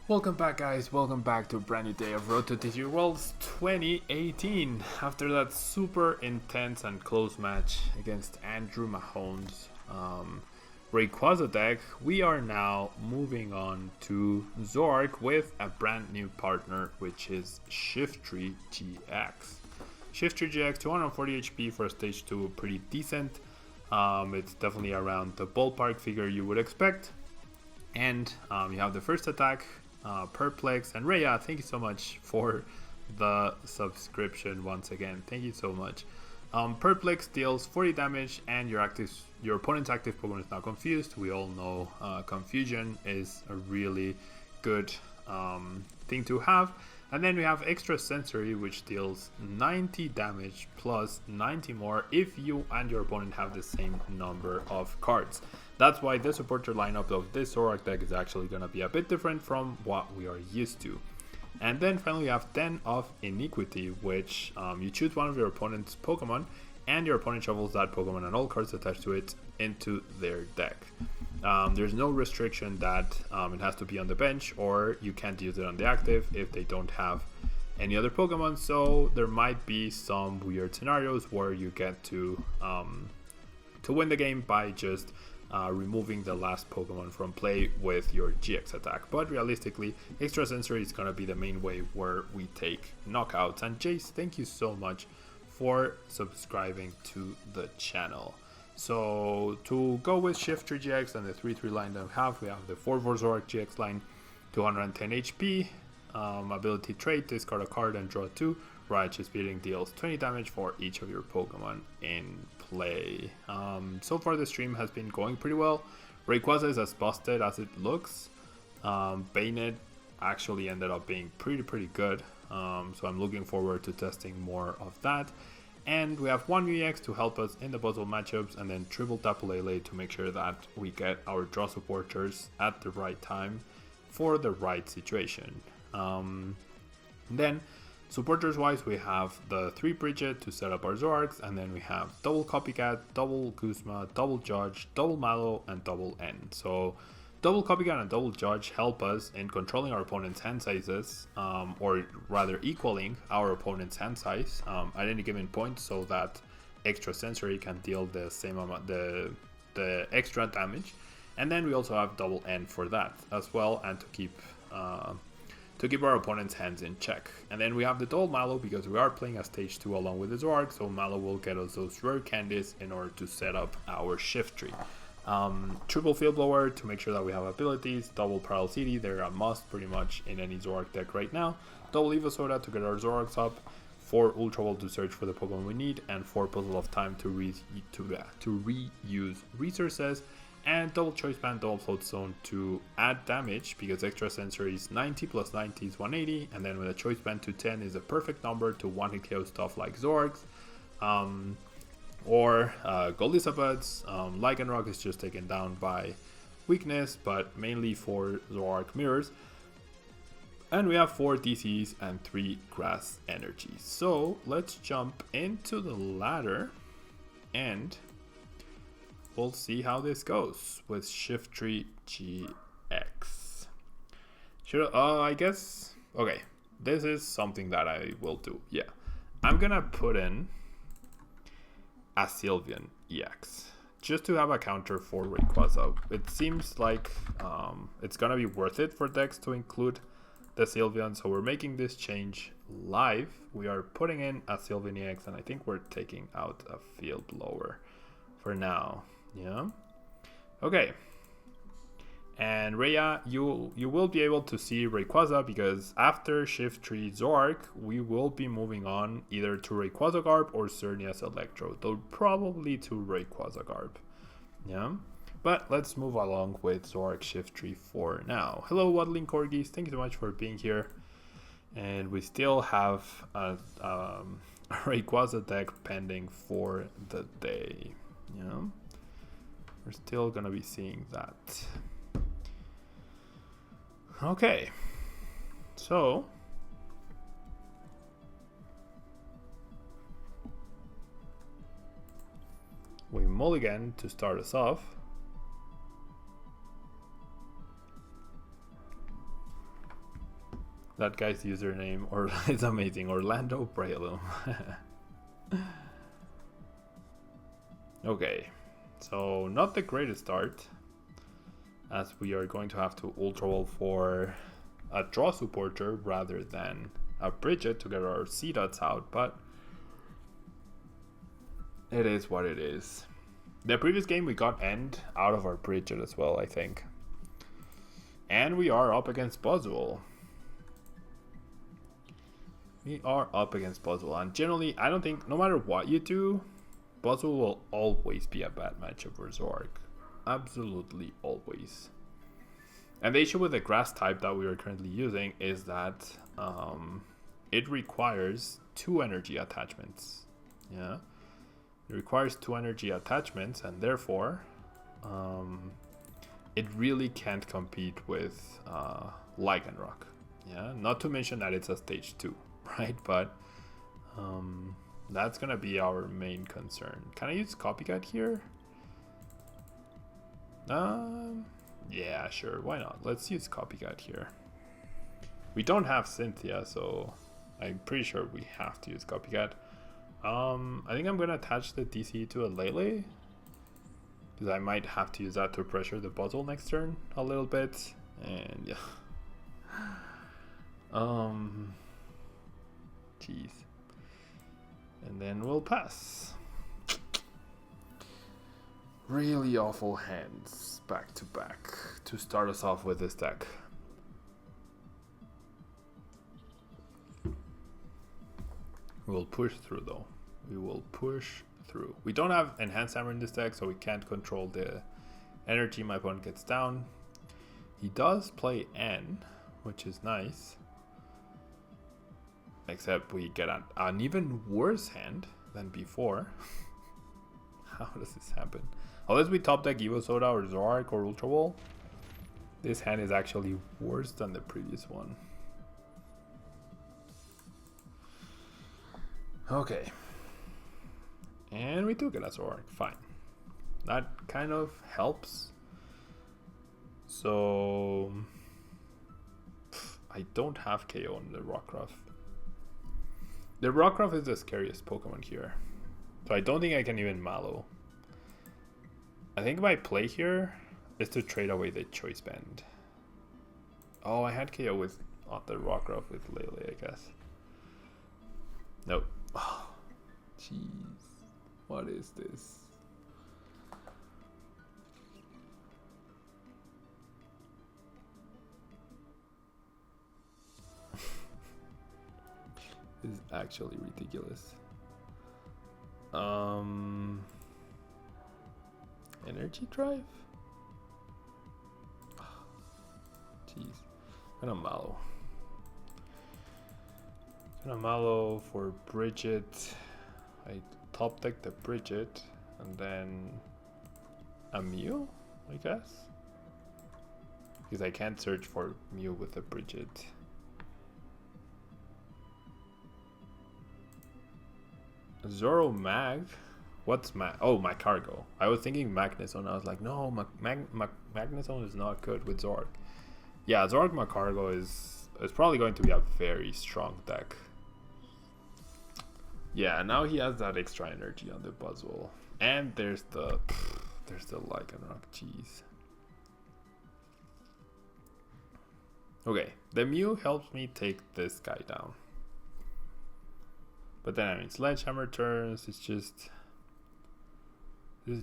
Welcome back, guys, welcome back to a brand new day of Road to TCG Worlds 2018. After that super intense and close match against Andrew Mahone's Rayquaza deck, we are now moving on to ZOROARK with a brand new partner, which is Shiftry GX. Shiftry GX, 240 HP for stage 2, pretty decent. It's definitely around the ballpark figure you would expect. And you have the first attack, Perplex, and Rhea, thank you so much for the subscription once again. Thank you so much. Perplex deals 40 damage, and your opponent's active Pokemon is now confused. We all know confusion is a really good thing to have. And then we have Extra Sensory, which deals 90 damage plus 90 more if you and your opponent have the same number of cards. That's why the supporter lineup of this ZOROARK deck is actually going to be a bit different from what we are used to. And then finally we have Den of Iniquity, which you choose one of your opponent's Pokemon, and your opponent shuffles that Pokemon and all cards attached to it into their deck. There's no restriction that it has to be on the bench, or you can't use it on the active if they don't have any other Pokemon. So there might be some weird scenarios where you get to win the game by just removing the last Pokemon from play with your GX attack. But realistically, Extra Sensory is going to be the main way where we take knockouts. And Jace, thank you so much for subscribing to the channel. So to go with Shiftry GX and the 3-3 line that we have the 4-4 ZOROARK GX line, 210 HP, ability trait, discard a card and draw 2. Righteous Beating deals 20 damage for each of your Pokemon in play. So far the stream has been going pretty well. Rayquaza is as busted as it looks. Bayonet actually ended up being pretty good. So I'm looking forward to testing more of that. And we have one UX to help us in the puzzle matchups, and then triple Tapu Lele to make sure that we get our draw supporters at the right time for the right situation. Then supporters wise, we have the 3 Bridget to set up our ZOROARKs, and then we have double Copycat, double Guzma, double Judge, double Mallow, and double N. So double Copycat and double Judge help us in controlling our opponent's hand sizes, or rather equaling our opponent's hand size at any given point, so that Extra Sensory can deal the same amount, the extra damage. And then we also have double N for that as well, and to keep our opponent's hands in check. And then we have the double Mallow because we are playing a stage 2 along with the ZOROARK, so Mallow will get us those rare candies in order to set up our Shiftry. Triple Field Blower to make sure that we have abilities, double Paralcity, they're a must pretty much in any ZOROARK deck right now, double Evosoda to get our ZOROARKs up, 4 Ultra Ball to search for the Pokemon we need, and 4 Puzzle of Time to reuse resources, and double Choice Band, double Float Zone to add damage, because Extra Sensory is 90 plus 90 is 180, and then with a Choice Band to 10 is a perfect number to one-hit KO stuff like ZOROARKs. Or Goldisabeds. Lycanroc is just taken down by weakness, but mainly for ZOROARK mirrors. And we have 4 DCs and 3 grass energies. So let's jump into the ladder and we'll see how this goes with Shiftry GX. I guess, okay, this is something that I will do. Yeah, I'm gonna put in a Sylveon EX just to have a counter for Rayquaza. It seems like it's gonna be worth it for decks to include the Sylveon, so we're making this change live. We are putting in a Sylveon EX, and I think we're taking out a Field Blower for now. Yeah, okay. And Rhea, you will be able to see Rayquaza, because after Shiftry ZOROARK, we will be moving on either to Rayquaza Garb or Xerneas Electro, though probably to Rayquaza Garb. Yeah, but let's move along with ZOROARK Shiftry for now. Hello, Waddling Corgis, thank you so much for being here. And we still have a Rayquaza deck pending for the day. Yeah, we're still gonna be seeing that. Okay, so we mulligan to start us off. That guy's username or it's amazing. Orlando Braillum. Okay, so not the greatest start, as we are going to have to ultra wall for a draw supporter rather than a Bridget to get our C dots out, but it is what it is. The previous game we got end out of our Bridget as well, I think. And we are up against Buzzwole. We are up against Buzzwole, and generally I don't think, no matter what you do, Buzzwole will always be a bad matchup for ZOROARK. Absolutely always. And the issue with the grass type that we are currently using is that it requires 2 energy attachments. Yeah, it requires 2 energy attachments, and therefore it really can't compete with Lycanroc. Yeah, not to mention that it's a stage 2, right? But that's gonna be our main concern. Can I use Copycat here? Yeah, sure, why not? Let's use Copycat here. We don't have Cynthia, so I'm pretty sure we have to use Copycat. I think I'm gonna attach the DC to a Lele, because I might have to use that to pressure the Buzzwole next turn a little bit. And yeah. Jeez. And then we'll pass. Really awful hands back to back to start us off with this deck. We'll push through though. We will push through. We don't have Enhanced Hammer in this deck, so we can't control the energy my opponent gets down. He does play N, which is nice. Except we get an even worse hand than before. How does this happen? Unless we top deck Evo Soda or ZOROARK or Ultra Wall, this hand is actually worse than the previous one. Okay. And we took it as ZOROARK. Fine. That kind of helps. So I don't have KO on the Rockruff. The Rockruff is the scariest Pokemon here. So I don't think I can even Mallow. I think my play here is to trade away the Choice Band. Oh, I had KO with the Rockruff with Lele, I guess. Nope. Oh, jeez. What is this? This is actually ridiculous. Energy Drive? Jeez. I'm gonna Mallow. For Bridget. I top deck the Bridget and then a Mew, I guess. Because I can't search for Mew with a Bridget. Zoro Mag? What's Mag? Oh, my cargo. I was thinking Magnezone. I was like, no, Magnezone is not good with Zord. Yeah, Zord Macargo is probably going to be a very strong deck. Yeah, now he has that extra energy on the Buzzwole. And there's the Lycanroc. Jeez. Okay, the Mew helps me take this guy down. But then I mean Sledgehammer turns, this is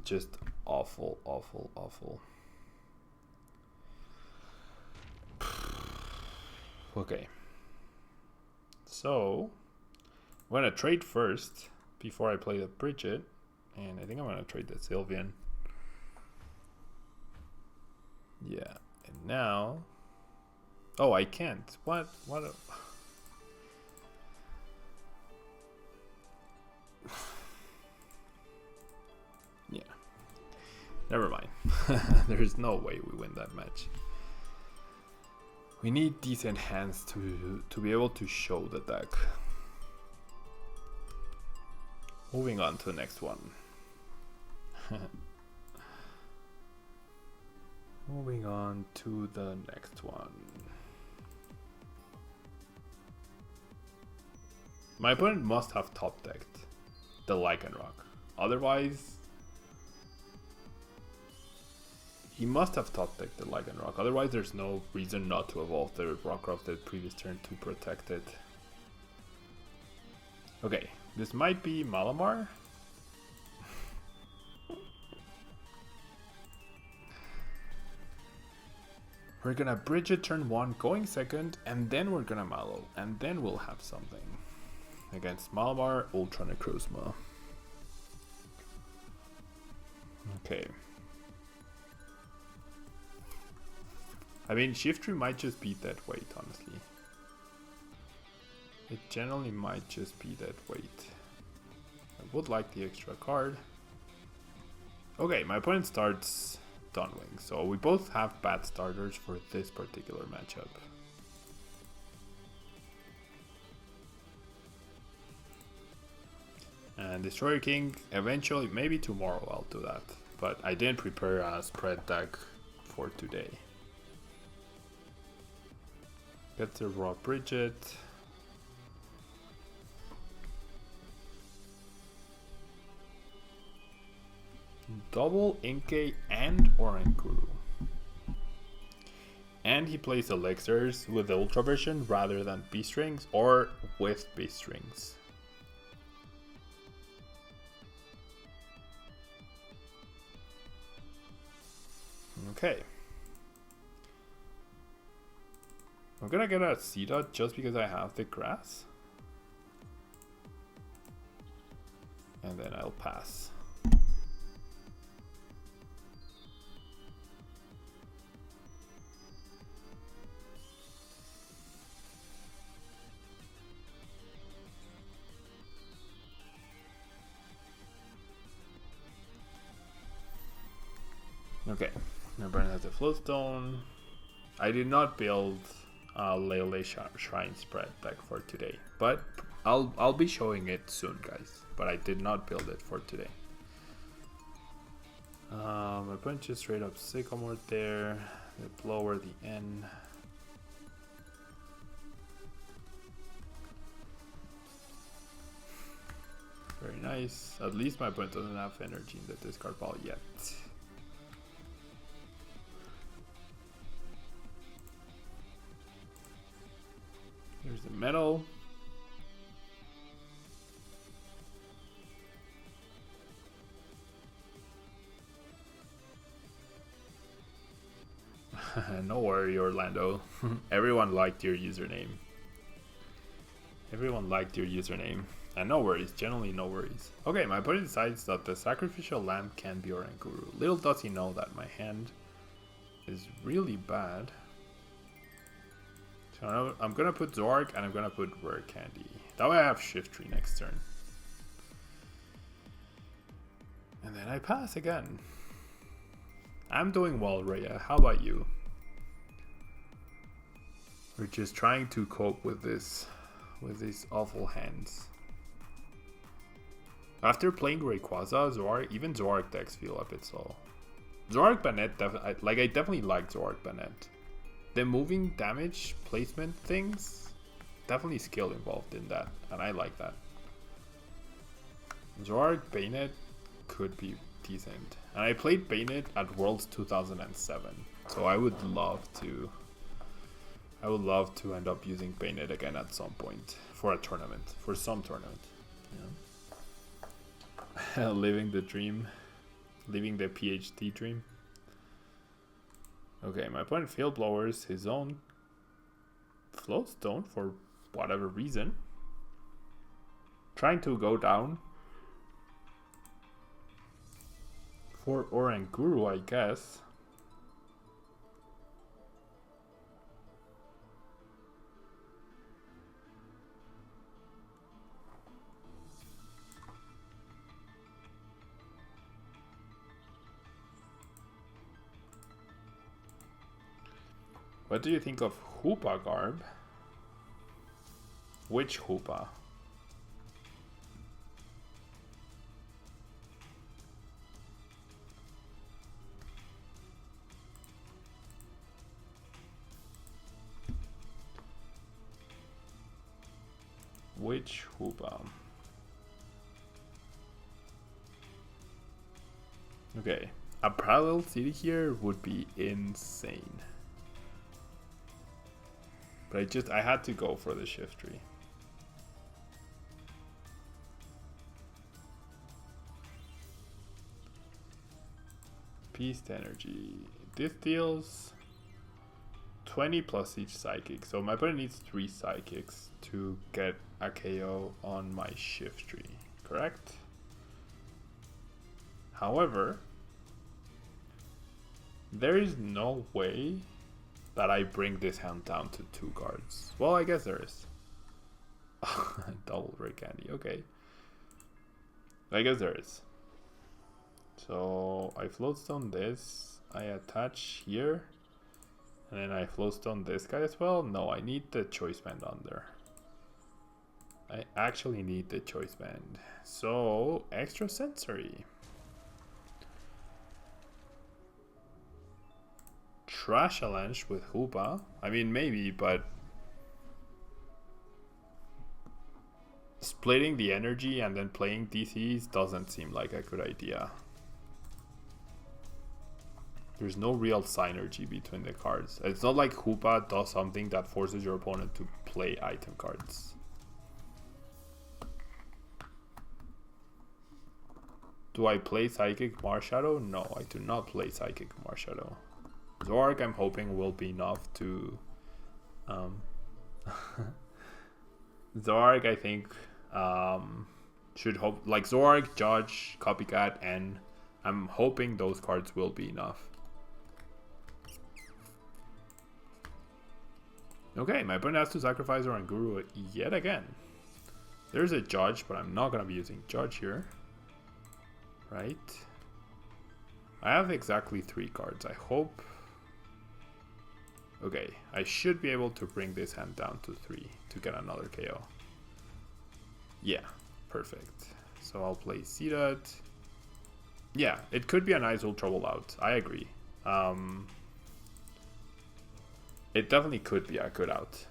just awful, awful, awful. Okay. So I'm gonna trade first before I play the Bridget. And I think I'm gonna trade the Sylveon. Yeah. And now, oh, I can't. What yeah, never mind. There's no way we win that match. We need decent hands to be able to show the deck. Moving on to the next one. Moving on to the next one. My opponent must have top decked the Lycanroc. Otherwise, he must have top decked the Lycanroc. Otherwise, there's no reason not to evolve the Rockruff the previous turn to protect it. Okay, this might be Malamar. We're gonna bridge it turn 1, going second, and then we're gonna Mallow, and then we'll have something against Malamar, Ultra Necrozma. Okay. I mean, Shiftry might just be dead weight, honestly. It generally might just be dead weight. I would like the extra card. Okay, my opponent starts Dunwing, so we both have bad starters for this particular matchup. And Destroyer King, eventually, maybe tomorrow I'll do that. But I didn't prepare a spread deck for today. Get the raw Bridget. Double Inkay and Oranguru. And he plays Elixirs with the Ultra version rather than B-Strings or with B-Strings. Okay. I'm gonna get a C-Dot just because I have the grass. And then I'll pass. Okay, my opponent has a Floatstone. I did not build a Leole Shrine spread deck for today, but I'll be showing it soon, guys. But I did not build it for today. My opponent just straight up Sycamore there. They lower the N. Very nice. At least my opponent doesn't have energy in the discard pile yet. Here's the metal. No worry, Orlando. Everyone liked your username. Everyone liked your username. And no worries, generally no worries. Okay, my opponent decides that the sacrificial lamb can be Oranguru. Little does he know that my hand is really bad. So I'm gonna put Zork and I'm gonna put Rare Candy. That way I have Shiftry next turn. And then I pass again. I'm doing well, Rhea. How about you? We're just trying to cope with these awful hands. After playing Rayquaza, Zoroark, even Zoroark decks feel a bit slow. Zoroark Banette, I definitely like Zoroark Banette. The moving damage placement things, definitely skill involved in that, and I like that. Zoroark Bayonet could be decent. And I played Bayonet at Worlds 2007, so I would love to end up using Bayonet again at some point for a tournament, for some tournament. Yeah. Living the dream, living the PhD dream. Okay, my opponent field blowers his own Floatstone for whatever reason. Trying to go down for Oranguru, I guess. What do you think of Hoopa Garb? Which Hoopa? Which Hoopa? Okay, a parallel city here would be insane. But I had to go for the Shiftry. Beast Energy. This deals 20 plus each psychic. So my opponent needs 3 psychics to get a KO on my Shiftry, correct? However, there is no way that I bring this hand down to 2 cards. Well, I guess there is. Double Ray Candy, okay. I guess there is. So I floatstone this, I attach here, and then I floatstone this guy as well. No, I need the choice band on there. I actually need the choice band. So extra sensory. Trash Avalanche with Hoopa. I mean, maybe, but splitting the energy and then playing DCs doesn't seem like a good idea. There's no real synergy between the cards. It's not like Hoopa does something that forces your opponent to play item cards. Do I play Psychic Marshadow? No, I do not play Psychic Marshadow. Zoroark, I'm hoping, will be enough to... Zoroark, I think, should hope... Like Zoroark, Judge, Copycat, and I'm hoping those cards will be enough. Okay, my opponent has to sacrifice Oranguru yet again. There's a Judge, but I'm not going to be using Judge here. Right? I have exactly 3 cards. I hope... Okay, I should be able to bring this hand down to 3 to get another KO. Yeah, perfect. So I'll play Zord. Yeah, it could be a nice Ultra Ball out. I agree. It definitely could be a good out.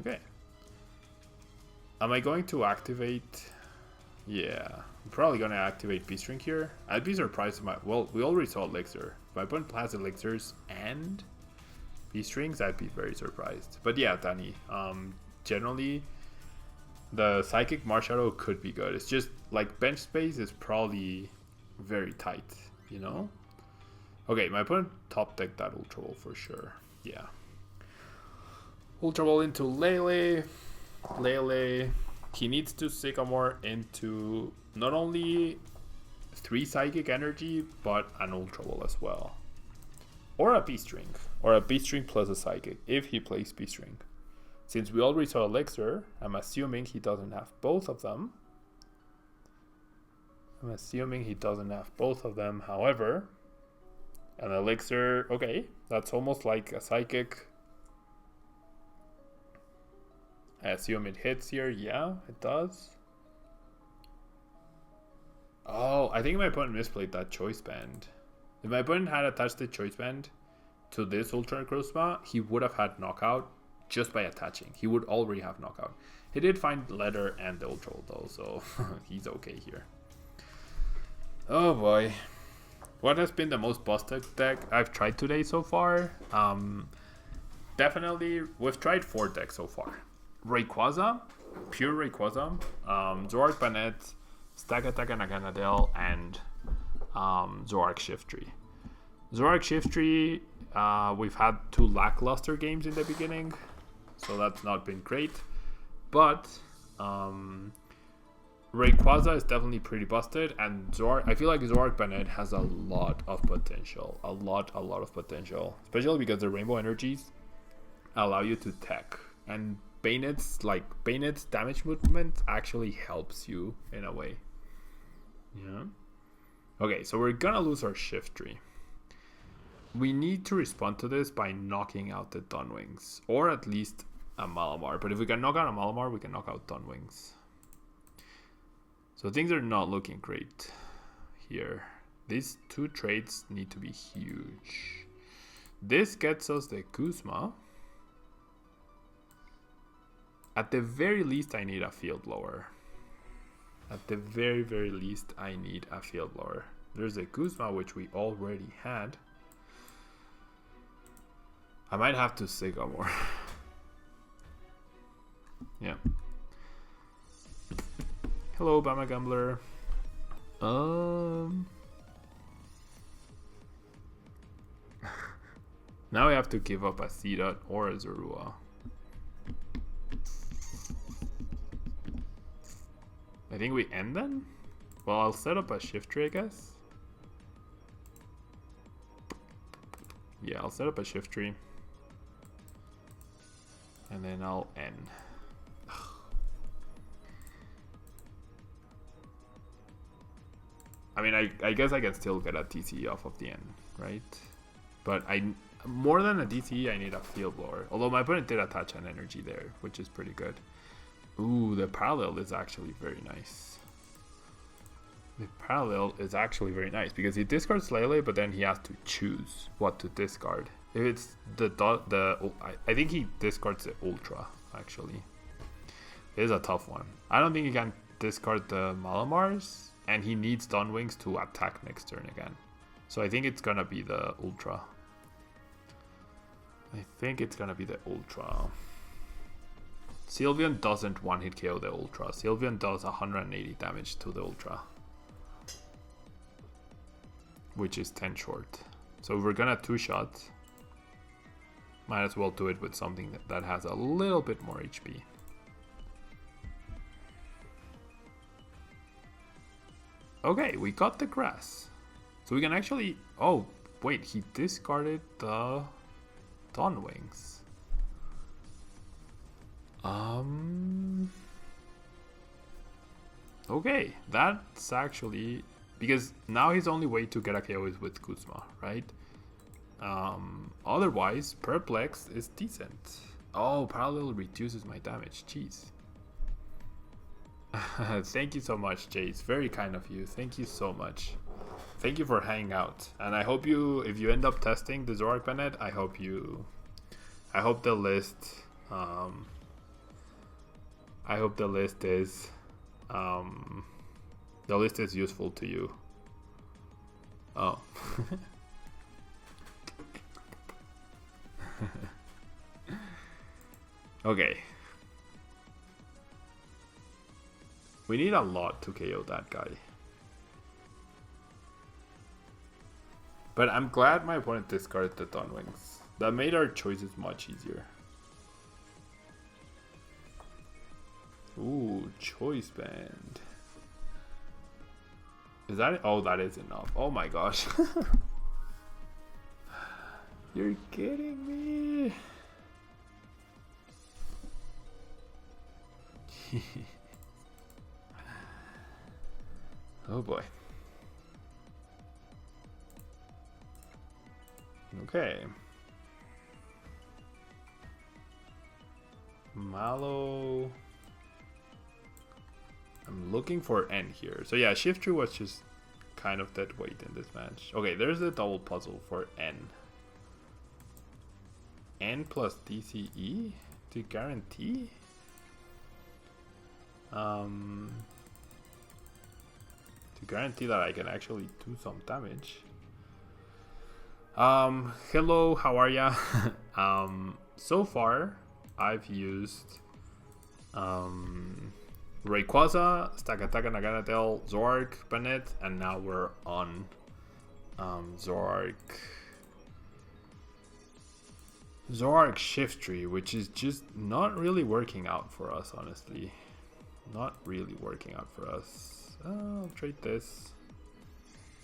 Okay. Am I going to activate... Yeah, I'm probably going to activate Beastring here. I'd be surprised if my... Well, we already saw Elixir. If my opponent has Elixirs and Beastrings, I'd be very surprised. But yeah, Danny, generally, the Psychic Marshadow could be good. It's just, like, bench space is probably very tight, you know? Okay, my opponent top decked that Ultra Ball for sure. Yeah. Ultra Ball into Lele. Lele... He needs to Sycamore into not only 3 Psychic Energy, but an Ultra Ball as well. Or a Beastring. Or a Beastring plus a Psychic, if he plays Beastring. Since we already saw Elixir, I'm assuming he doesn't have both of them. However, an Elixir, okay, that's almost like a Psychic. I assume it hits here. Yeah, it does. Oh, I think my opponent misplayed that choice band. If my opponent had attached the choice band to this Ultra Necrozma, he would have had knockout just by attaching. He would already have knockout. He did find letter and the Ultra though, so he's okay here. Oh boy. What has been the most busted deck I've tried today so far? Definitely, we've tried 4 decks so far. Rayquaza, pure Rayquaza, Zoroark Banette, Stack Attack and Aganadel, and Zoroark Shiftry. Zoroark Shiftry, we've had 2 lackluster games in the beginning, so that's not been great. But Rayquaza is definitely pretty busted, and Zoroark, I feel like Zoroark Banette has a lot of potential, a lot of potential, especially because the Rainbow Energies allow you to tech, and Banette's damage movement actually helps you in a way. Yeah. Okay, so we're gonna lose our Shiftry. We need to respond to this by knocking out the Dunwings, or at least a Malamar. But if we can knock out a Malamar, we can knock out Dunwings. So things are not looking great here. These 2 trades need to be huge. This gets us the Kuzma. At the very least, I need a field blower. At the very, very least, I need a field blower. There's a Guzma, which we already had. I might have to Sega more. Yeah. Hello, Bama Gambler. Now I have to give up a C-Dot or a Zorua. I think we end then? Well, I'll set up a Shiftry, I guess. Yeah, I'll set up a Shiftry. And then I'll end. I mean, I guess I can still get a TCE off of the end, right? But more than a DCE, I need a field blower. Although my opponent did attach an energy there, which is pretty good. Ooh, the parallel is actually very nice. The parallel is actually very nice because he discards Lele, but then he has to choose what to discard. If it's I think he discards the Ultra, actually. It is a tough one. I don't think he can discard the Malamars, and he needs Dawnwings to attack next turn again. So I think it's gonna be the Ultra. I think it's gonna be the Ultra. Sylveon doesn't one-hit KO the Ultra. Sylveon does 180 damage to the Ultra, which is 10 short. So we're gonna two-shot. Might as well do it with something that has a little bit more HP. Okay, we got the grass. So we can actually... Oh, wait, he discarded the Dawnwings. Okay, that's actually... Because now his only way to get a KO is with Guzma, right? Otherwise, Perplex is decent. Oh, Parallel reduces my damage. Jeez. Thank you so much, Jace. Very kind of you. Thank you so much. Thank you for hanging out. And I hope you, if you end up testing the ZOROARK Bennett, I hope the list, is useful to you. Oh. Okay. We need a lot to KO that guy. But I'm glad my opponent discarded the Dawnwings. That made our choices much easier. Ooh, Choice Band. Is that it? Oh, that is enough. Oh my gosh. You're kidding me. Oh boy. Okay. Malo. I'm looking for N here. So yeah, Shiftry was just kind of dead weight in this match. Okay, there's a double puzzle for N. N plus DCE to guarantee? To guarantee that I can actually do some damage. Hello, how are ya? So far, I've used Rayquaza, Stakataka, Naganadel, ZOROARK, Bennett, and now we're on ZOROARK Shiftry, which is just not really working out for us, honestly. Not really working out for us. I'll trade this.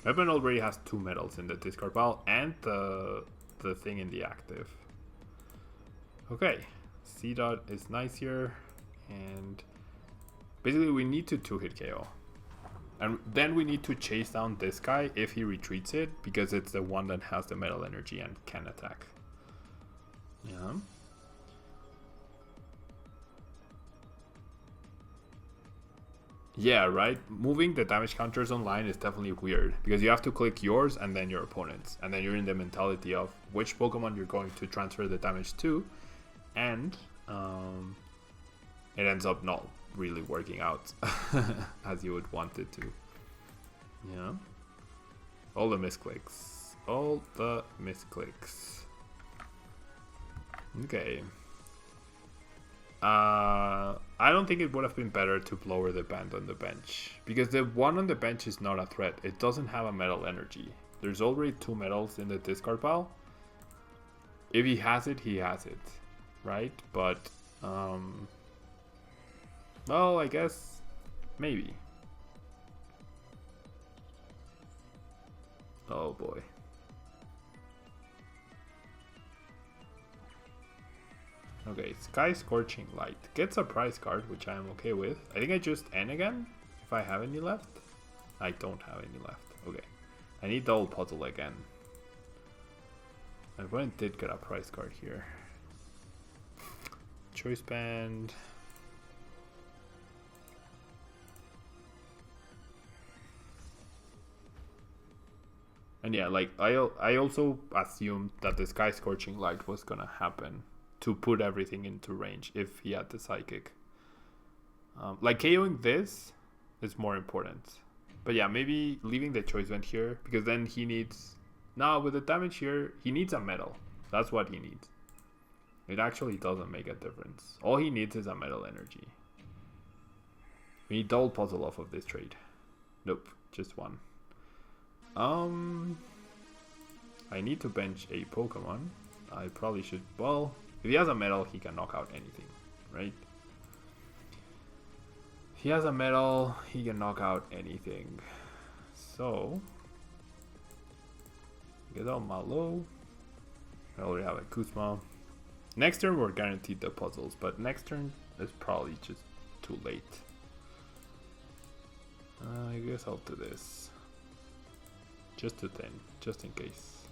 Weapon already has 2 medals in the discard pile and the thing in the active. Okay, C-Dot is nice here, and basically we need to 2-hit KO. And then we need to chase down this guy if he retreats it, because it's the one that has the metal energy and can attack. Yeah. Yeah, right? Moving the damage counters online is definitely weird, because you have to click yours and then your opponent's, and then you're in the mentality of which Pokemon you're going to transfer the damage to, and it ends up not really working out as you would want it to. Yeah. All the misclicks. All the misclicks. Okay. I don't think it would have been better to lower the band on the bench, because the one on the bench is not a threat. It doesn't have a metal energy. There's already 2 metals in the discard pile. If he has it, he has it, right? But well, I guess maybe. Oh boy. Okay, Sky Scorching Light gets a prize card, which I am okay with. I think I just N again, if I have any left. I don't have any left. Okay, I need double puzzle again. My opponent did get a prize card here. Choice band. And yeah, like I also assumed that the Sky Scorching Light was gonna happen to put everything into range if he had the psychic. Like KOing this is more important. But yeah, maybe leaving the choice band here, because then he needs... Now with the damage here, he needs a metal. That's what he needs. It actually doesn't make a difference. All he needs is a metal energy. We need double puzzle off of this trade. Nope, just one. I need to bench a Pokemon. I probably should... Well, if he has a metal, he can knock out anything, right? If he has a metal, he can knock out anything. So... Get out Malo. I already have a Kuzma. Next turn we're guaranteed the puzzles, but next turn is probably just too late. I guess I'll do this. Just to thin, just in case.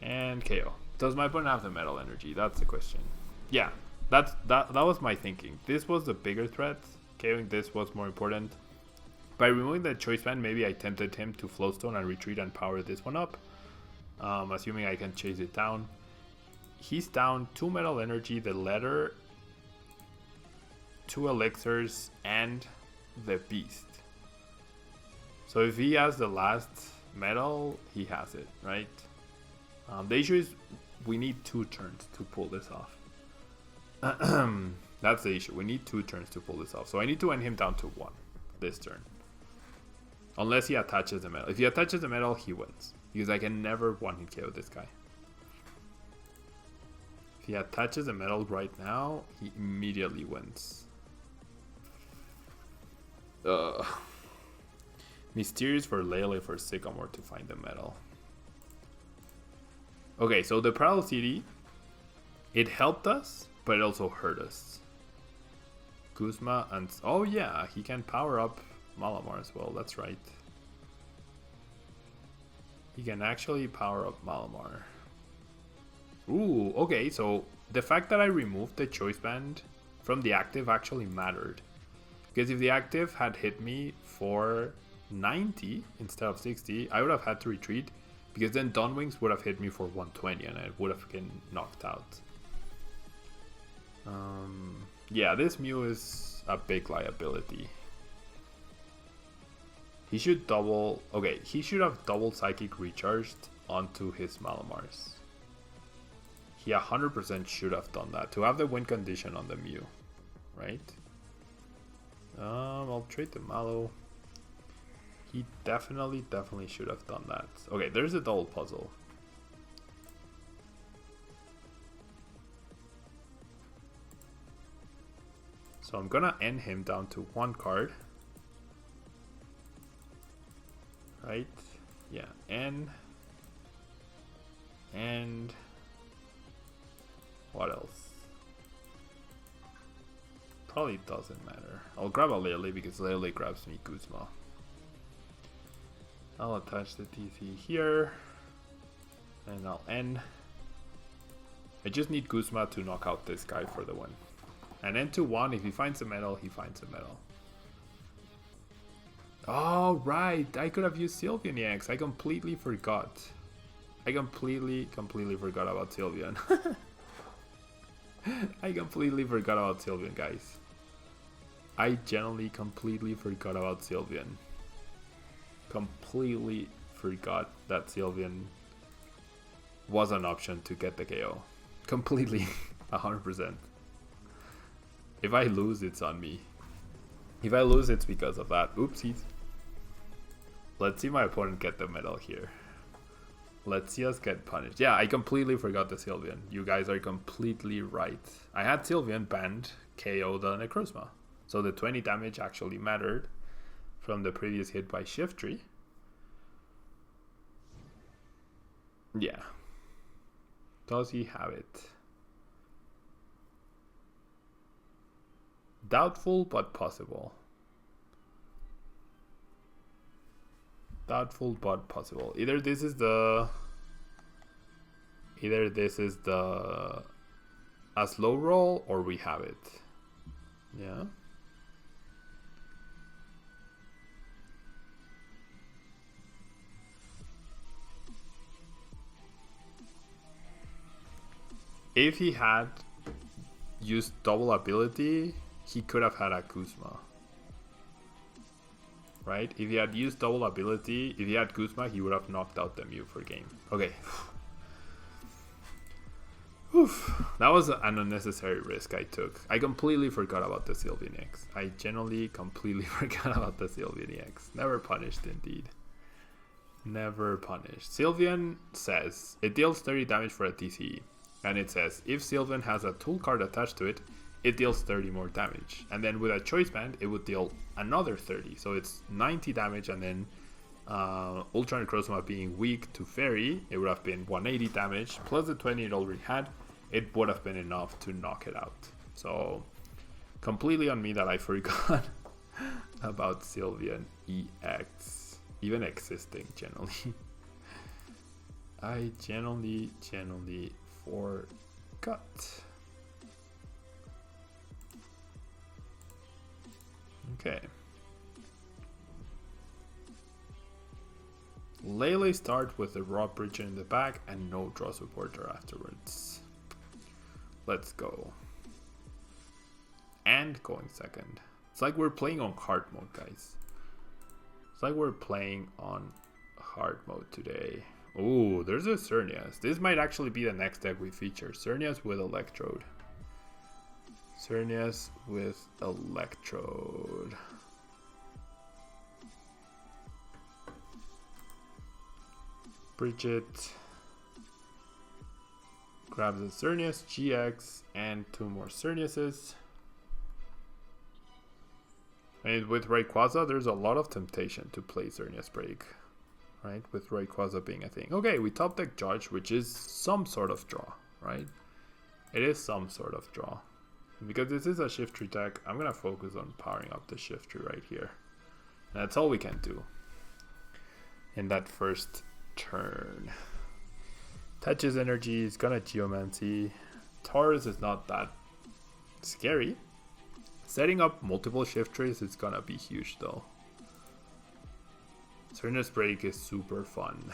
And KO. Does my opponent have the metal energy? That's the question. Yeah, that was my thinking. This was the bigger threat. KOing this was more important. By removing the choice band, maybe I tempted him to Floatstone and retreat and power this one up. Assuming I can chase it down. He's down 2 metal energy, the letter, 2 elixirs, and the beast. So if he has the last metal, he has it, right? The issue is we need 2 turns to pull this off. That's the issue. We need 2 turns to pull this off. So I need to end him down to 1 this turn. Unless he attaches the metal. If he attaches the metal, he wins. Because I can never one-hit KO this guy. If he attaches the metal right now, he immediately wins. Mysterious for Lele for Sycamore to find the metal. Okay, so the Prowl City, it helped us, but it also hurt us. Kuzma and... Oh yeah, he can power up Malamar as well, that's right. He can actually power up Malamar. Ooh, okay, so the fact that I removed the choice band from the active actually mattered. Because if the active had hit me for 90 instead of 60, I would have had to retreat. Because then Dawnwings would have hit me for 120 and I would have been knocked out. Yeah, this Mew is a big liability. He should double... Okay, he should have double Psychic recharged onto his Malamars. He 100% should have done that to have the win condition on the Mew, right? I'll trade the Malo. He definitely should have done that. Okay, there's a double puzzle. So I'm gonna end him down to 1 card. Right? Yeah, N. And what else? Probably doesn't matter. I'll grab a Lele because Lele grabs me Kuzma. I'll attach the TC here. And I'll end. I just need Kuzma to knock out this guy for the win. And then to 1, if he finds a metal, he finds a metal. Oh, right. I could have used Sylveon EX. I completely forgot. I completely forgot about Sylveon. I completely forgot about Sylveon, guys. I generally completely forgot about Sylveon. Completely forgot that Sylveon was an option to get the KO. Completely. 100%. If I lose, it's on me. If I lose, it's because of that. Oopsies. Let's see my opponent get the medal here. Let's see us get punished. Yeah, I completely forgot the Sylveon. You guys are completely right. I had Sylveon banned, KO the Necrozma. So the 20 damage actually mattered from the previous hit by Shiftry. Yeah. Does he have it? Doubtful, but possible. Doubtful, but possible. Either this is the a slow roll, or we have it. Yeah. If he had used double ability, he could have had a Kuzma. Right? If he had used double ability, if he had Kuzma, he would have knocked out the Mew for game. Okay. Oof. That was an unnecessary risk I took. I completely forgot about the Sylveon EX. I generally completely forgot about the Sylveon EX. Never punished indeed. Never punished. Sylveon says it deals 30 damage for a TCE. And it says if Sylveon has a tool card attached to it, it deals 30 more damage. And then with a choice band, it would deal another 30. So it's 90 damage, and then Ultra Necrozma being weak to Fairy, it would have been 180 damage, plus the 20 it already had. It would have been enough to knock it out. So completely on me that I forgot about Sylveon EX. Even existing, generally. I generally forgot. Okay. Lele start with the raw bridge in the back and no draw supporter afterwards. Let's go. And going second. It's like we're playing on hard mode, guys. It's like we're playing on hard mode today. Ooh, there's a Xerneas. This might actually be the next deck we feature. Xerneas with Electrode. Xerneas with Electrode. Bridget grabs a Xerneas GX and two more Xerneases. And with Rayquaza, there's a lot of temptation to play Xerneas Break. Right? With Rayquaza being a thing. Okay, we top deck Judge, which is some sort of draw, right? It is some sort of draw. Because this is a Shiftry deck, I'm going to focus on powering up the Shiftry right here. And that's all we can do in that first turn. Touches energy, is gonna Geomancy. Taurus is not that scary. Setting up multiple Shiftrys is gonna be huge though. Xerneas Break is super fun.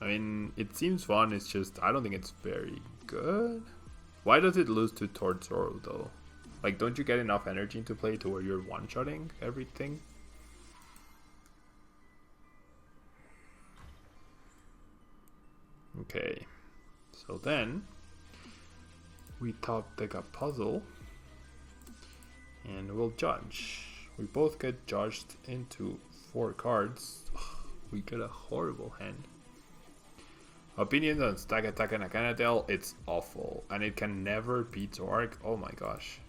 I mean, it seems fun, it's just, I don't think it's very good. Why does it lose to Tord Zoro though? Like, don't you get enough energy into play to where you're one-shotting everything? Okay, so then we top deck a puzzle and we'll judge. We both get judged into 4 cards. Ugh, we get a horrible hand. Opinions on Stack Attack and Akanadel, it's awful. And it can never beat Zoroark. Oh my gosh.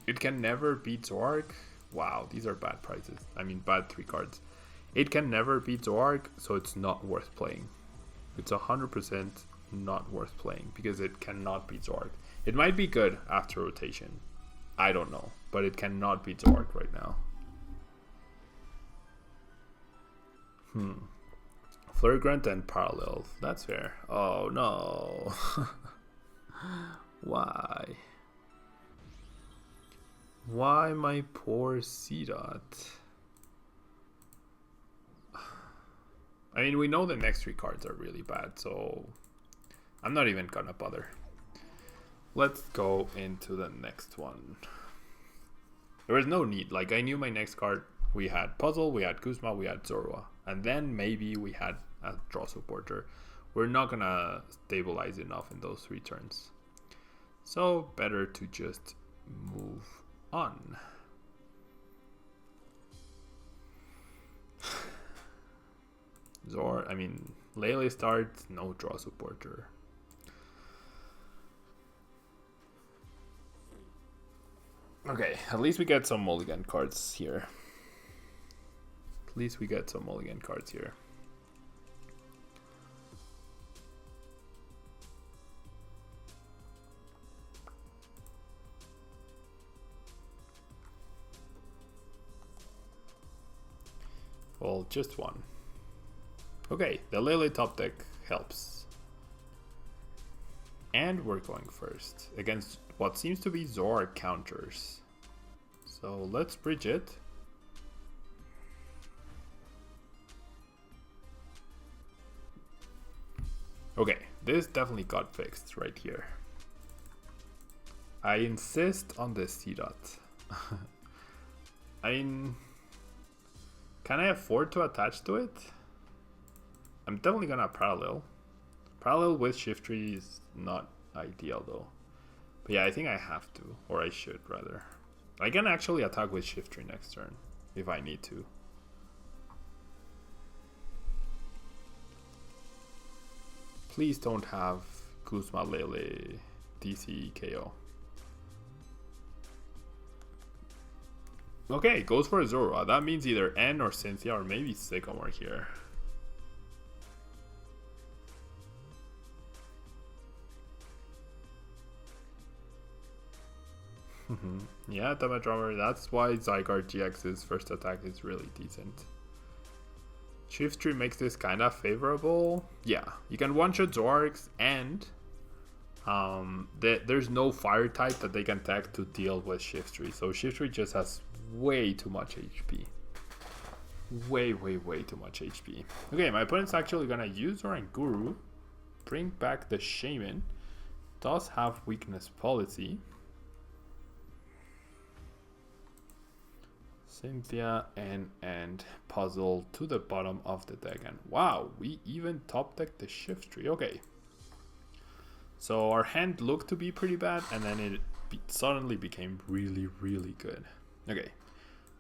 It can never beat Zoroark. Wow, these are bad prices. I mean, bad 3 cards. It can never beat Zoroark, so it's not worth playing. It's 100% not worth playing because it cannot beat Zord. It might be good after rotation. I don't know, but it cannot beat Zord right now. Flurgrant and Parallel. That's fair. Oh no. Why? Why my poor C-Dot? I mean, we know the next 3 cards are really bad, so I'm not even gonna bother. let's go into the next one. There was no need. Like, I knew my next card. We had Puzzle, we had Kuzma, we had Zorua. And then maybe we had a draw supporter. We're not gonna stabilize enough in those 3 turns. So, better to just move on. Zord, I mean, Lele starts, no draw supporter. Okay, at least we get some mulligan cards here. At least we get some mulligan cards here. Well, just one. Okay, the Lele top deck helps. And we're going first against what seems to be ZOROARK counters. So let's bridge it. Okay, this definitely got fixed right here. I insist on the C dot. I mean, can I afford to attach to it? I'm definitely gonna parallel. Parallel with Shiftry is not ideal though. But yeah, I think I have to, or I should rather. I can actually attack with Shiftry next turn if I need to. Please don't have Kuzma Lele TCKO. Okay, goes for a Zorua. That means either N or Cynthia or maybe Sycamore here. Yeah, Tablemon drummer. That's why ZOROARK GX's first attack is really decent. Shiftry makes this kind of favorable. Yeah, you can one-shot Zorks and there's no fire type that they can tech to deal with Shiftry. So Shiftry just has way too much HP. Way too much HP. Okay, my opponent's actually gonna use Oranguru, bring back the Shaman. Does have weakness policy. Cynthia and Puzzle to the bottom of the deck. And wow, we even top decked the Shiftry. Okay. So our hand looked to be pretty bad, and then it suddenly became really good. Okay.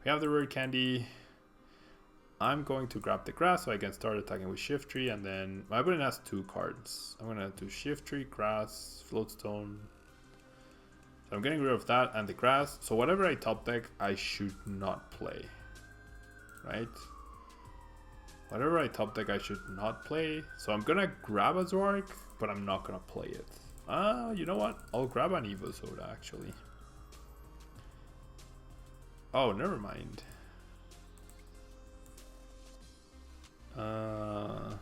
We have the rare candy. I'm going to grab the grass so I can start attacking with Shiftry, and then my opponent has 2 cards. I'm gonna do Shiftry, grass, floatstone. I'm getting rid of that and the grass. So whatever I top deck, I should not play. Right? Whatever I top deck, I should not play. So I'm gonna grab a Zork, but I'm not gonna play it. You know what? I'll grab an Evo Soda actually. Oh, never mind. Oh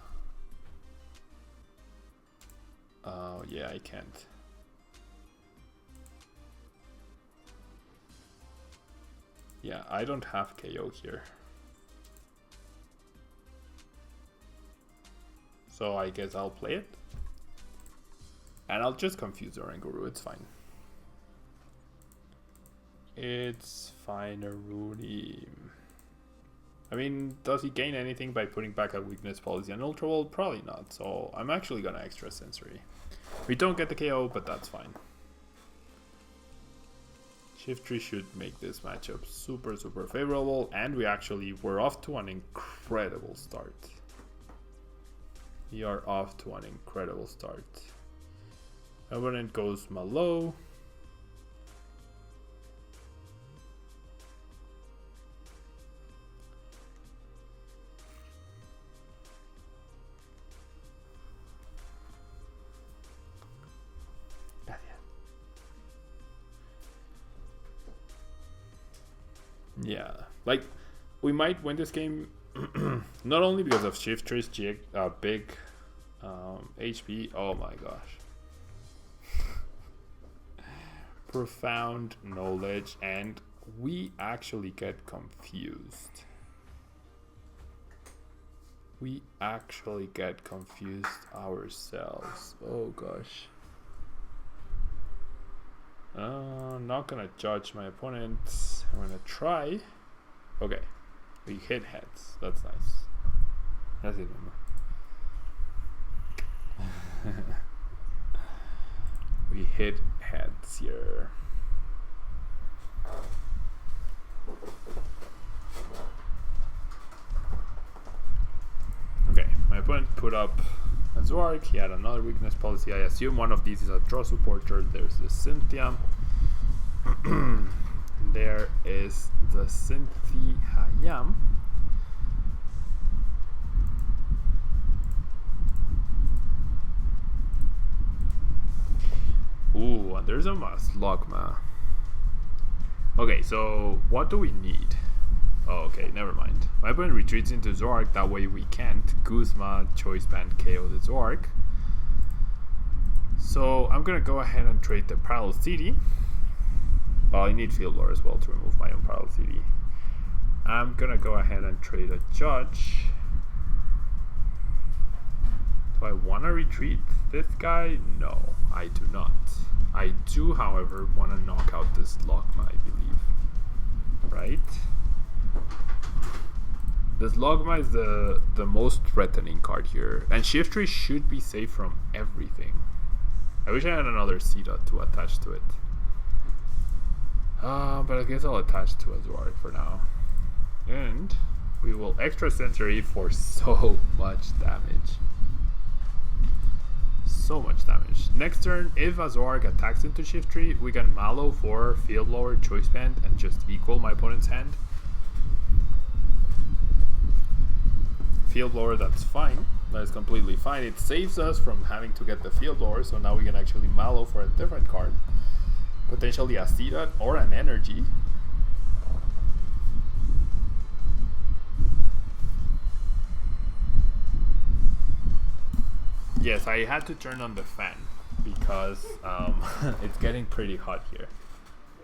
yeah, I can't. Yeah, I don't have KO here. So I guess I'll play it. And I'll just confuse Oranguru, it's fine. It's fine, Rudy. I mean, does he gain anything by putting back a weakness policy on Ultra Ball? Probably not, so I'm actually gonna extra sensory. We don't get the KO, but that's fine. Shiftry should make this matchup super favorable, and we actually were off to an incredible start. We are off to an incredible start. Opponent goes Malo. Yeah, like we might win this game not only because of Shiftry's big HP. Oh my gosh. Profound knowledge, and we actually get confused. We actually get confused ourselves. Oh gosh. Not gonna judge my opponent. I'm gonna try. Okay, we hit heads. That's nice. That's it, remember. We hit heads here. Okay, my opponent put up a ZOROARK. He had another weakness policy. I assume one of these is a draw supporter. There's the Cynthia. There is the Cynthia. Ooh, and there's a Malamar. Okay, so what do we need? Oh, okay, never mind. My opponent retreats into ZOROARK, that way we can't Guzma choice band KO the ZOROARK. So I'm gonna go ahead and trade the Parallel City. Well, I need Field Lore as well to remove my own Parallel City. I'm gonna go ahead and trade a Judge. Do I wanna retreat this guy? No, I do not. I do, however, wanna knock out this Logma, I believe. Right? This Logma is the most threatening card here, and Shiftry should be safe from everything. I wish I had another C-Dot to attach to it. But I guess I'll attach to a ZOROARK for now. And we will extra sensory for so much damage. So much damage. Next turn, if a ZOROARK attacks into Shiftry, we can Mallow for Field Lower Choice Band and just equal my opponent's hand. Field Lower, that's fine. That is completely fine. It saves us from having to get the Field Lower, so now we can actually Mallow for a different card. Potentially a C-Dot or an Energy. Yes, I had to turn on the fan because it's getting pretty hot here.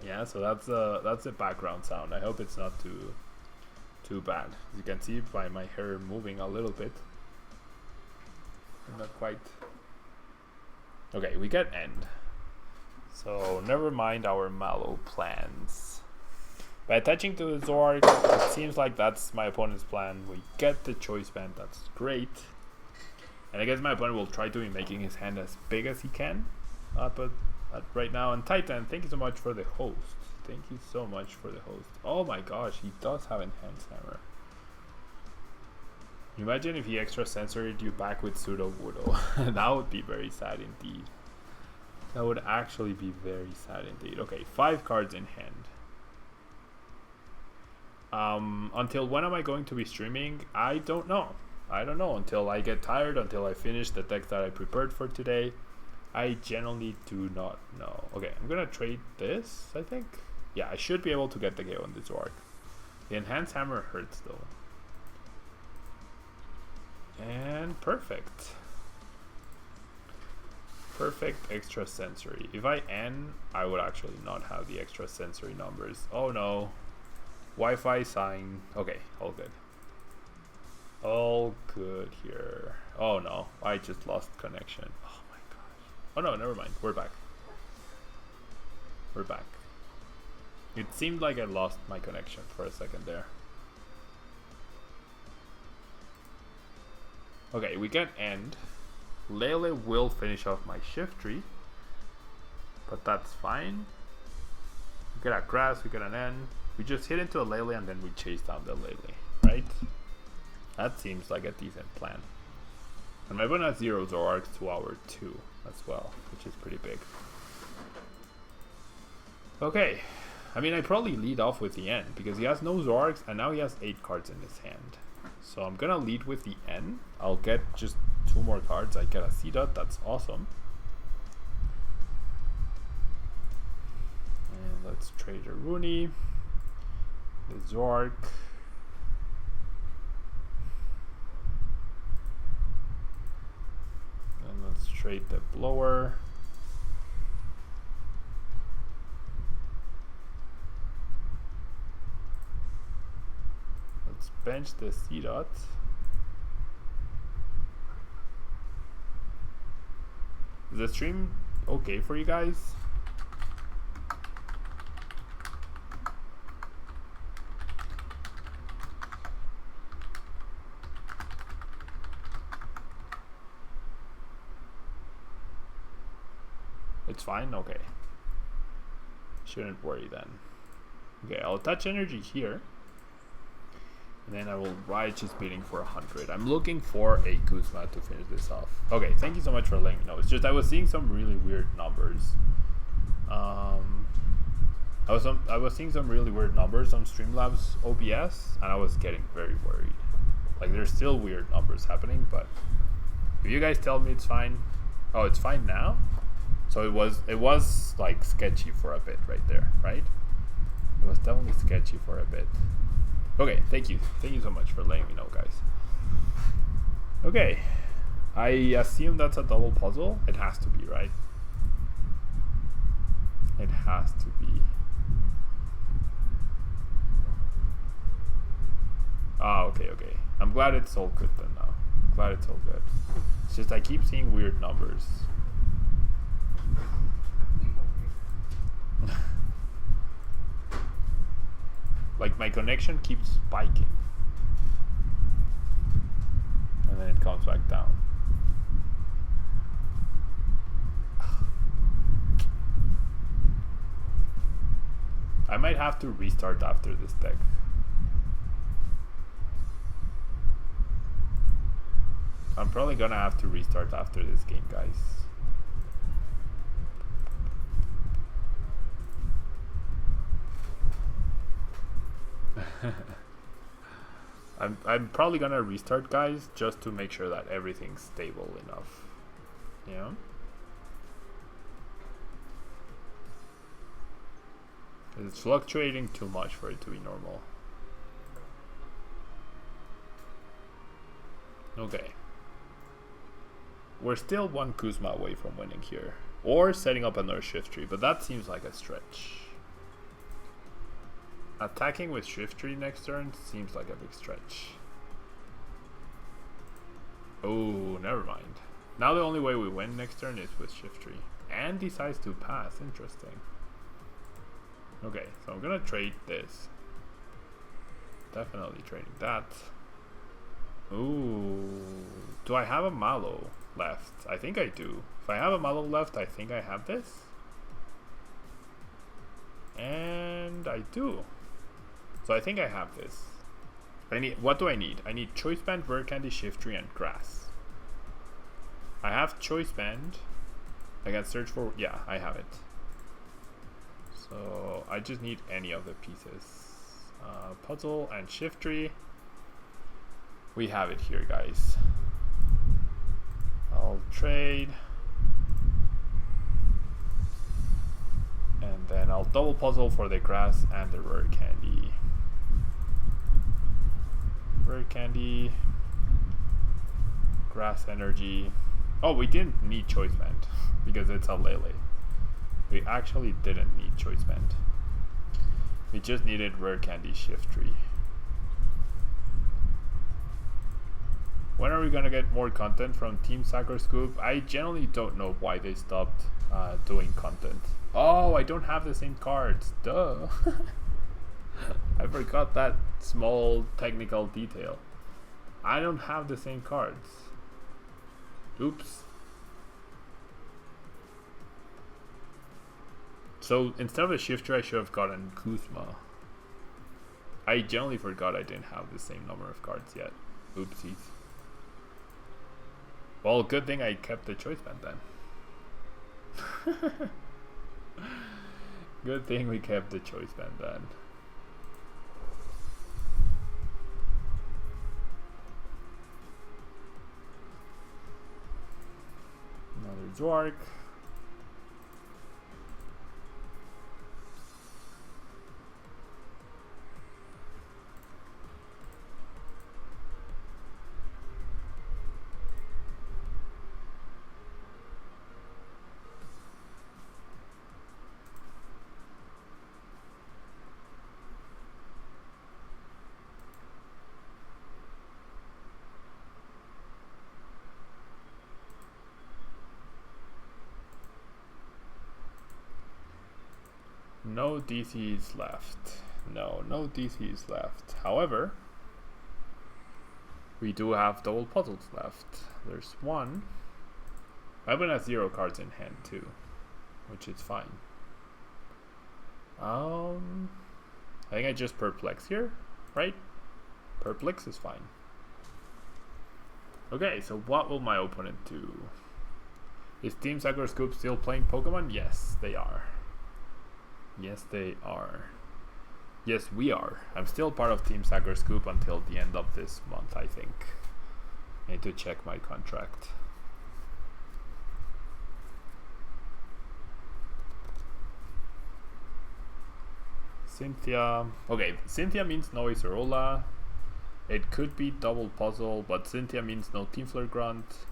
Yeah, so that's the background sound. I hope it's not too bad. As you can see by my hair moving a little bit. Not quite. Okay, we get end. So never mind our Mallow plans. By attaching to the ZOROARK, it seems like that's my opponent's plan. We get the choice band, that's great. And I guess my opponent will try to be making his hand as big as he can. But right now, and Titan, thank you so much for the host. Thank you so much for the host. Oh my gosh, he does have Enhanced Hammer. Imagine if he extra censored you back with Pseudo Wudo. That would be very sad indeed. That would actually be very sad indeed. Okay, 5 cards in hand. Until when am I going to be streaming? I don't know. I don't know until I get tired, until I finish the deck that I prepared for today. I generally do not know. Okay, I'm gonna trade this, I think. Yeah, I should be able to get the KO on the ZOROARK. The Enhanced Hammer hurts though. And perfect. Perfect extra sensory. If I N, I would actually not have the extra sensory numbers. Oh no. Wi-Fi sign. Okay, all good. All good here. Oh no, I just lost connection. Oh my gosh. Oh no, never mind. We're back. We're back. It seemed like I lost my connection for a second there. Okay, we can end. Lele will finish off my Shiftry, but that's fine. We get a grass, we get an N. We just hit into a Lele and then we chase down the Lele, right? That seems like a decent plan. And my opponent has 0 ZOROARKs to our 2 as well, which is pretty big. Okay, I mean I probably lead off with the N because he has no ZOROARKs and now he has 8 cards in his hand. So I'm gonna lead with the N. I'll get just 2 more cards. I get a C-Dot, that's awesome. And let's trade a Rooney, the ZOROARK. And let's trade the Blower. Let's bench the C-Dot. Is the stream okay for you guys? It's fine? Okay. Shouldn't worry then. Okay, I'll touch energy here. And then I will Righteous Beating for 100. I'm looking for a Kuzma to finish this off. Okay, thank you so much for letting me know. It's just I was seeing some really weird numbers. I was seeing some really weird numbers on Streamlabs OBS, and I was getting very worried. Like, there's still weird numbers happening, but if you guys tell me it's fine. Oh, it's fine now? So it was like sketchy for a bit right there, right? It was definitely sketchy for a bit. Okay, thank you so much for letting me know, guys. Okay, I assume that's a double puzzle. It has to be, right? It has to be. Ah, okay. I'm glad it's all good then now. I'm glad it's all good. It's just I keep seeing weird numbers. Like, my connection keeps spiking. And then it comes back down. I might have to restart after this deck. I'm probably gonna have to restart after this game, guys. I'm probably gonna restart, guys, just to make sure that everything's stable enough. Yeah. It's fluctuating too much for it to be normal. Okay. We're still one Kuzma away from winning here. Or setting up another Shiftry, but that seems like a stretch. Attacking with Shiftry next turn seems like a big stretch. Oh, never mind. Now the only way we win next turn is with Shiftry. And decides to pass. Interesting. Okay, so I'm gonna trade this. Definitely trading that. Ooh. Do I have a Malo left? I think I do. If I have a Malo left, I think I have this. And I do. So I think I have this. What do I need? I need Choice Band, Rare Candy, Shiftry, and Grass. I have Choice Band. I can search for... Yeah, I have it. So I just need any of the pieces. Puzzle and Shiftry. We have it here, guys. I'll trade. And then I'll double puzzle for the Grass and the Rare Candy. Rare Candy. Grass Energy. Oh, we didn't need Choice Band because it's a Lele. We actually didn't need Choice Band. We just needed Rare Candy Shiftry. When are we gonna get more content from Team Sacro Scoop? I generally don't know why they stopped doing content. Oh, I don't have the same cards. Duh. I forgot that small technical detail. I don't have the same cards. Oops. So instead of a Shifter, I should have gotten Kuzma. I generally forgot I didn't have the same number of cards yet. Oopsies. Well, good thing I kept the Choice Band then. Good thing we kept the Choice Band then. Another ZOROARK. No DCs left. No DCs left. However, we do have double puzzles left. There's one. I have 0 cards in hand too. which is fine. I think I just perplex here, right? Perplex is fine. Okay, so what will my opponent do? Is Team Sakura Scoop still playing Pokemon? Yes, they are. Yes, they are. Yes, we are. I'm still part of Team Sakura Scoop until the end of this month, I think. I need to check my contract. Cynthia. Okay, Cynthia means no Acerola. It could be double puzzle, but Cynthia means no Team Flare Grunt.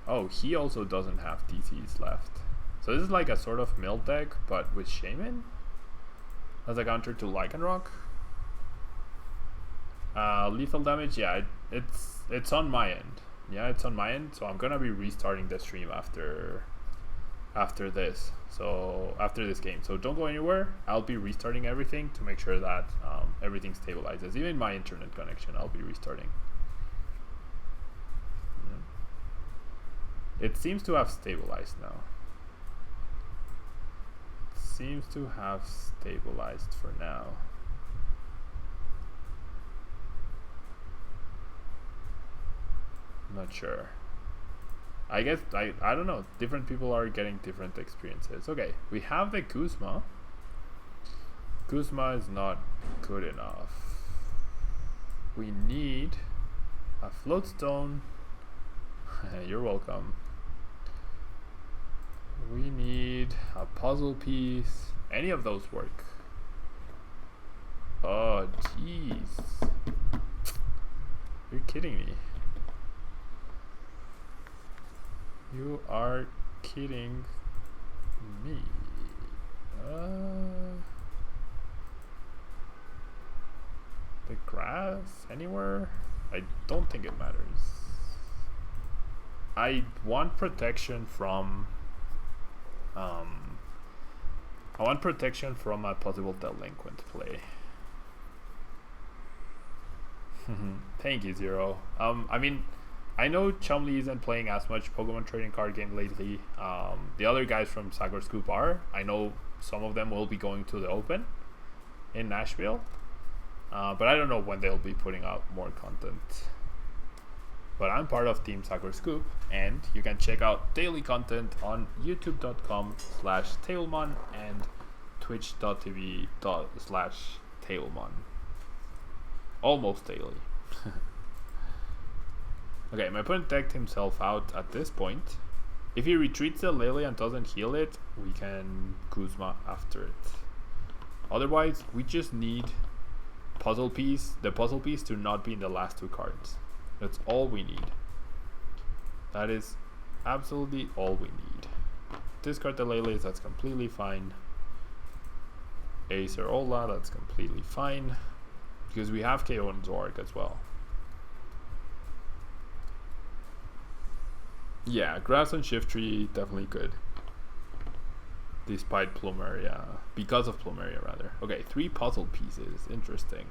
Oh, he also doesn't have DCs left. So this is like a sort of mill deck, but with Shaman as a counter to Lycanroc. Lethal damage, yeah, it's on my end. Yeah, it's on my end, so I'm gonna be restarting the stream after this. So after this game, so don't go anywhere. I'll be restarting everything to make sure that everything stabilizes. Even my internet connection, I'll be restarting. It seems to have stabilized now. It seems to have stabilized for now. Not sure. I guess, I don't know. Different people are getting different experiences. Okay, we have the Kuzma. Kuzma is not good enough. We need a Floatstone. You're welcome. We need a puzzle piece. Any of those work. Oh, jeez. You're kidding me. You are kidding me. The grass? Anywhere? I don't think it matters. I want protection from a possible delinquent play. Thank you, Zero. I mean, I know Chumley isn't playing as much Pokemon trading card game lately. The other guys from Sakura Scoop are. I know some of them will be going to the Open in Nashville. But I don't know when they'll be putting out more content. But I'm part of Team Sakura Scoop, and you can check out daily content on youtube.com/Tablemon and twitch.tv/Tablemon. Almost daily. Okay, my opponent decked himself out at this point. If he retreats the Lily and doesn't heal it, we can Kuzma after it. Otherwise, we just need the puzzle piece to not be in the last two cards. That's all we need. That is absolutely all we need. Discard the Lele's, that's completely fine. Acerola, that's completely fine. Because we have KO and ZOROARK as well. Yeah, Grass and Shiftry, definitely good. Despite Plumeria. Because of Plumeria, rather. Okay, 3 puzzle pieces. Interesting.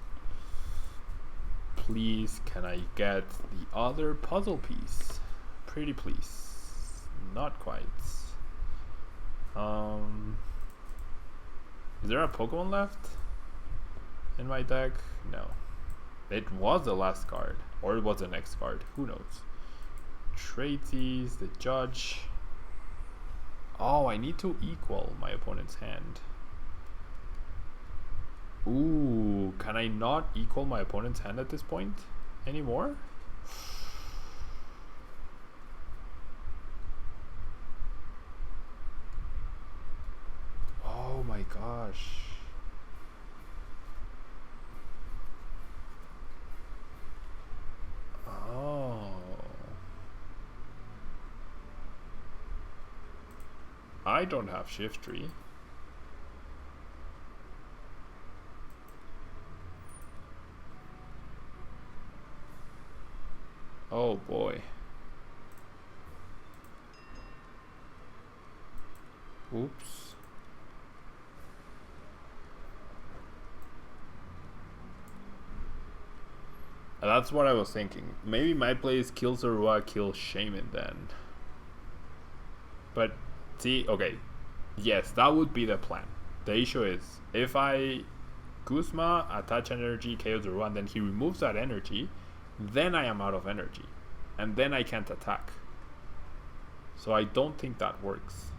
Please, can I get the other puzzle piece? Pretty please. Not quite. Is there a Pokemon left in my deck? No. It was the last card. Or it was the next card. Who knows? Tradesies, the Judge. Oh, I need to equal my opponent's hand. Ooh, can I not equal my opponent's hand at this point anymore? Oh my gosh. Oh. I don't have Shiftry. Oh boy. Oops. That's what I was thinking. Maybe my play is kill Zorua, kill Shaman then. But See, okay. Yes, that would be the plan. The issue is, if I Guzma, attach energy, KO Zoro, and then he removes that energy, then I am out of energy. And then I can't attack. So I don't think that works.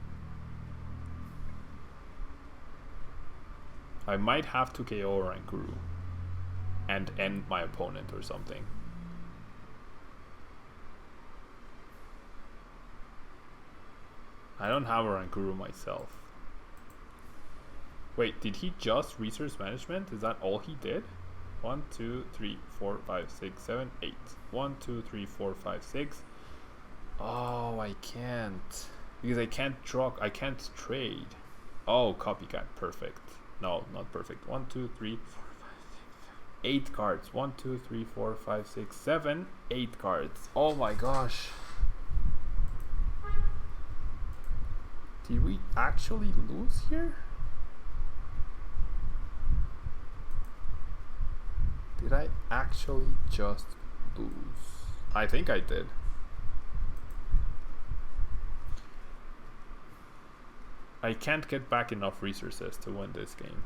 I might have to KO Rankuru and end my opponent or something. I don't have a Rankuru myself. Wait, did he just resource management? Is that all he did? 1, 2, 3, 4, 5, 6, 7, 8. 1, 2, 3, 4, 5, 6. Oh, I can't. Because I can't draw, I can't trade. Oh, copycat, perfect. No, not perfect. 1, 2, 3, 4, 5, 6, 7. 8 cards. 1, 2, 3, 4, 5, 6, 7. 8 cards. Oh my gosh. Did we actually lose here? Did I actually just lose? I think I did. I can't get back enough resources to win this game.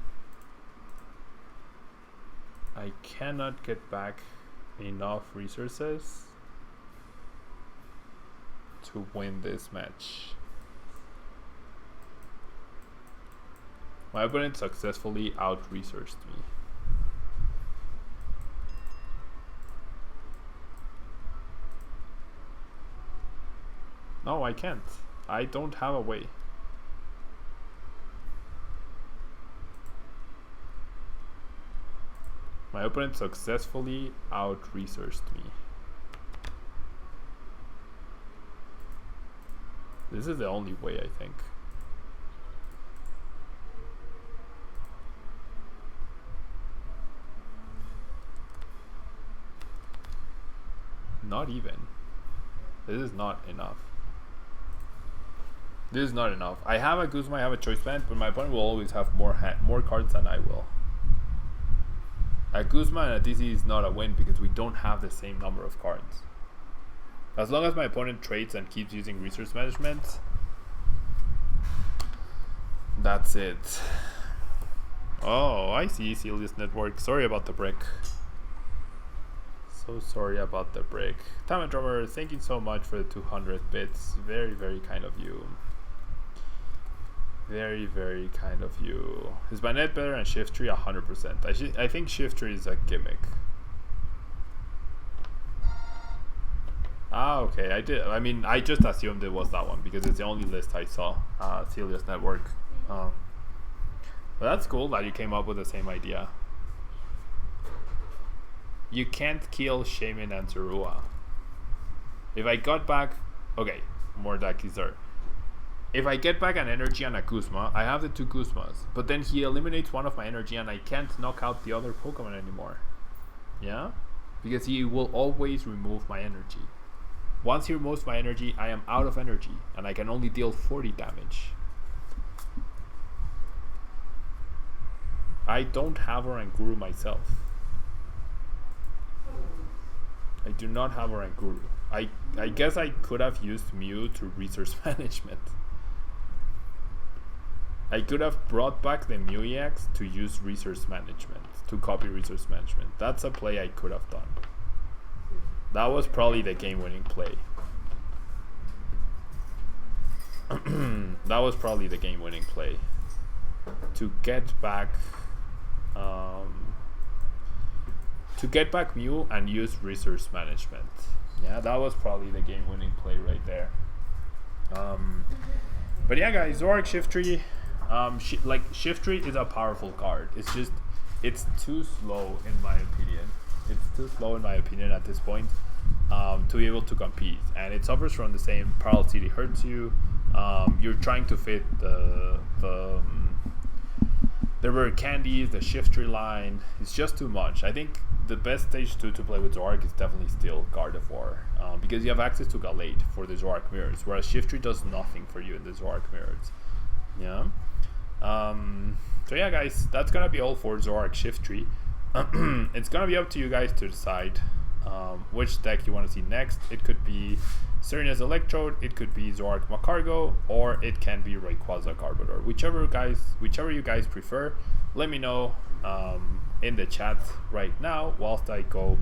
I cannot get back enough resources to win this match. My opponent successfully out-resourced me. No, I can't. I don't have a way. My opponent successfully out-resourced me. This is the only way, I think. Not even. This is not enough. This is not enough. I have a Guzma, I have a choice band, but my opponent will always have more cards than I will. A Guzma and a DC is not a win because we don't have the same number of cards. As long as my opponent trades and keeps using resource management, that's it. Oh, I see, Xerneas Network. Sorry about the break. So sorry about the break. Time Drummer, thank you so much for the 200 bits. Very, very kind of you. Very, very kind of you. Is my net better than Shiftry? 100%. I think Shiftry is a gimmick. Ah, okay. I mean, I just assumed it was that one because it's the only list I saw. Xerneas Network. But that's cool that you came up with the same idea. You can't kill Shaman and Zoroark. If I got back... Okay, more Dakis there. If I get back an energy and a Guzma, I have the 2 Guzmas. But then he eliminates one of my energy and I can't knock out the other Pokemon anymore. Yeah? Because he will always remove my energy. Once he removes my energy, I am out of energy. And I can only deal 40 damage. I don't have a Rankuru myself. I do not have a Rankuru. I guess I could have used Mew to resource management. I could have brought back the Mew EX to use resource management, to copy resource management. That's a play I could have done. That was probably the game-winning play. That was probably the game-winning play. To get back Mew and use resource management. Yeah, that was probably the game-winning play right there. But yeah, guys, ZOROARK Shiftry. Shiftry is a powerful card. It's just, it's too slow in my opinion. It's too slow in my opinion at this point to be able to compete. And it suffers from the same paralysis. It hurts you. You're trying to fit the rare candies, the Shiftry line. It's just too much. I think the best stage 2 to play with ZOROARK is definitely still Gardevoir, because you have access to Galate for the ZOROARK mirrors, whereas Shiftry does nothing for you in the ZOROARK mirrors. Yeah. So yeah, guys, that's gonna be all for ZOROARK Shiftry. It's gonna be up to you guys to decide which deck you want to see next. It could be Xerneas Electrode, it could be ZOROARK Cargo, or it can be Rayquaza Garbodor. Whichever you guys prefer, let me know in the chat right now whilst I go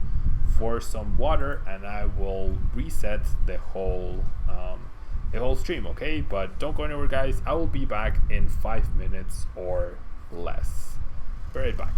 for some water, and I will reset the whole stream, okay? But don't go anywhere, guys. I will be back in 5 minutes or less. Be right back.